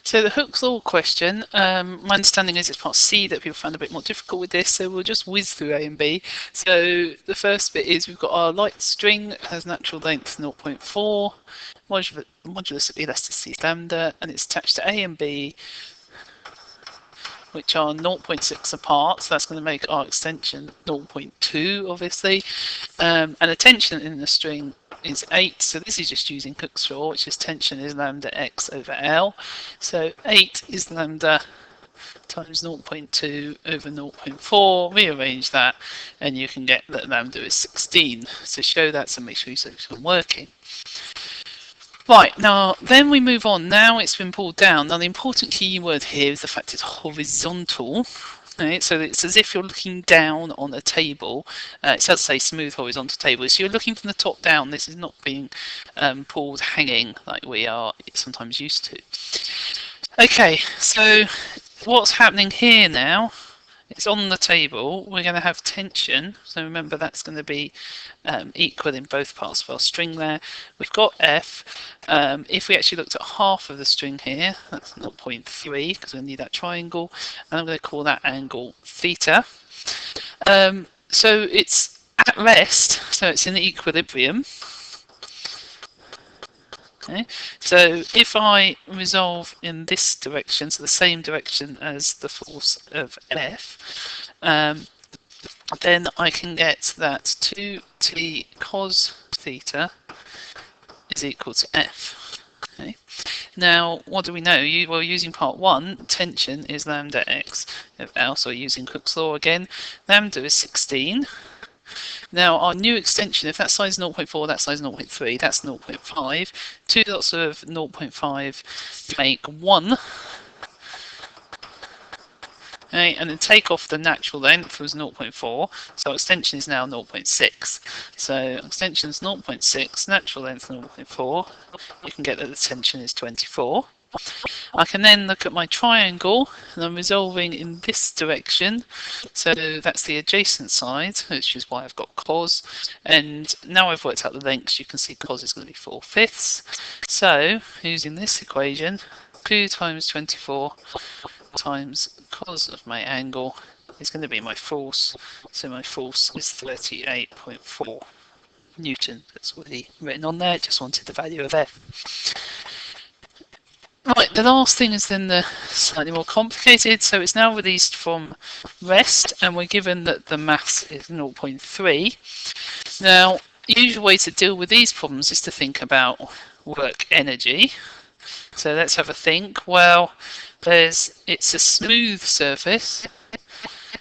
So the Hooke's law question, my understanding is it's part C that people found a bit more difficult with this, so we'll just whiz through A and B. So the first bit is we've got our light string, has natural length 0.4, modulus of elasticity is lambda, and it's attached to A and B, which are 0.6 apart, so that's going to make our extension 0.2, obviously. And the tension in the string is 8, so this is just using Hooke's law, which is tension is lambda x over L. So 8 is lambda times 0.2 over 0.4, rearrange that, and you can get that lambda is 16. So show that, so make sure you're working. Right, now then we move on. Now it's been pulled down. Now the important key word here is the fact it's horizontal. Right, so it's as if you're looking down on a table. It does say smooth horizontal table. So you're looking from the top down. This is not being pulled hanging like we are sometimes used to. Okay, so what's happening here now? It's on the table. We're going to have tension. So remember that's going to be equal in both parts of our string there. We've got F. If we actually looked at half of the string here, that's 0.3 because we need that triangle. And I'm going to call that angle theta. So it's at rest, so it's in equilibrium. Okay. So if I resolve in this direction, so the same direction as the force of F, then I can get that 2t cos theta is equal to F. Okay. Now, what do we know? Well, using part 1, tension is lambda x of L, so using Hooke's law again. Lambda is 16. Now our new extension, if that size is 0.4, that size is 0.3, that's 0.5. 2 lots of 0.5 make 1. Okay, and then take off the natural length was 0.4, so extension is now 0.6. So extension is 0.6, natural length 0.4. You can get that the tension is 24. I can then look at my triangle, and I'm resolving in this direction, so that's the adjacent side, which is why I've got cos, and now I've worked out the lengths, you can see cos is going to be 4/5. So using this equation, 2 times 24 times cos of my angle is going to be my force, so my force is 38.4 Newton. That's already written on there, just wanted the value of F. Right, the last thing is then the slightly more complicated. So it's now released from rest, and we're given that the mass is 0.3. Now, the usual way to deal with these problems is to think about work energy. So let's have a think. Well, it's a smooth surface,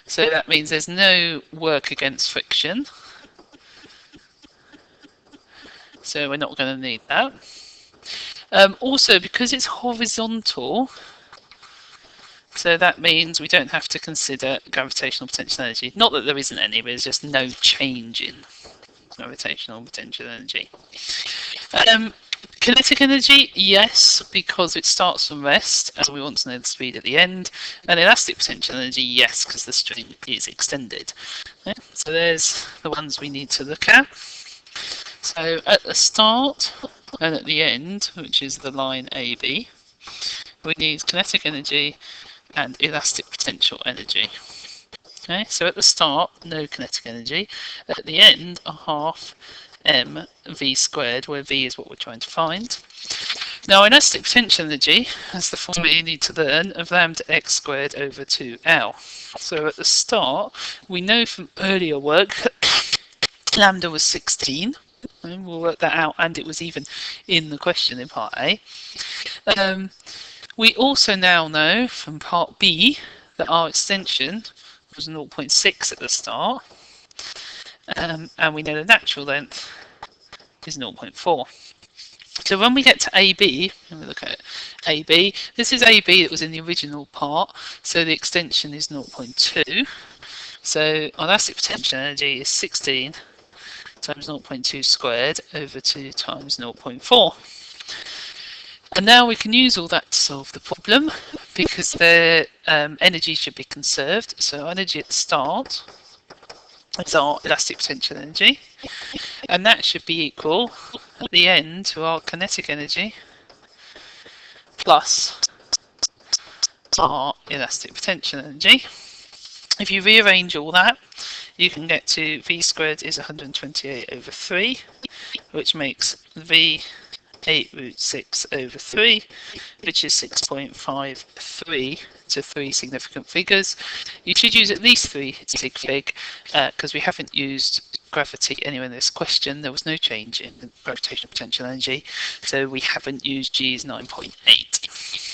so that means there's no work against friction. So we're not going to need that. Also, because it's horizontal, so that means we don't have to consider gravitational potential energy. Not that there isn't any, but there's just no change in gravitational potential energy. Kinetic energy, yes, because it starts from rest, and we want to know the speed at the end. And elastic potential energy, yes, because the string is extended. Okay, so there's the ones we need to look at. So at the start and at the end, which is the line AB, we need kinetic energy and elastic potential energy. Okay, so at the start, no kinetic energy. At the end, a half mv squared, where v is what we're trying to find. Now, elastic potential energy has the formula you need to learn of lambda x squared over 2L. So at the start, we know from earlier work lambda was 16. And we'll work that out, and it was even in the question in part A. We also now know from part B that our extension was 0.6 at the start, and we know the natural length is 0.4. So when we get to AB, let me look at AB, this is AB that was in the original part, so the extension is 0.2. So our elastic potential energy is 16 times 0.2 squared over 2 times 0.4. And now we can use all that to solve the problem, because the energy should be conserved. So energy at the start is our elastic potential energy, and that should be equal at the end to our kinetic energy plus our elastic potential energy. If you rearrange all that, you can get to V squared is 128 over 3, which makes V 8 root 6 over 3, which is 6.53 to 3 significant figures. You should use at least 3 sig fig, because we haven't used gravity anywhere in this question. There was no change in the gravitational potential energy, so we haven't used G is 9.8.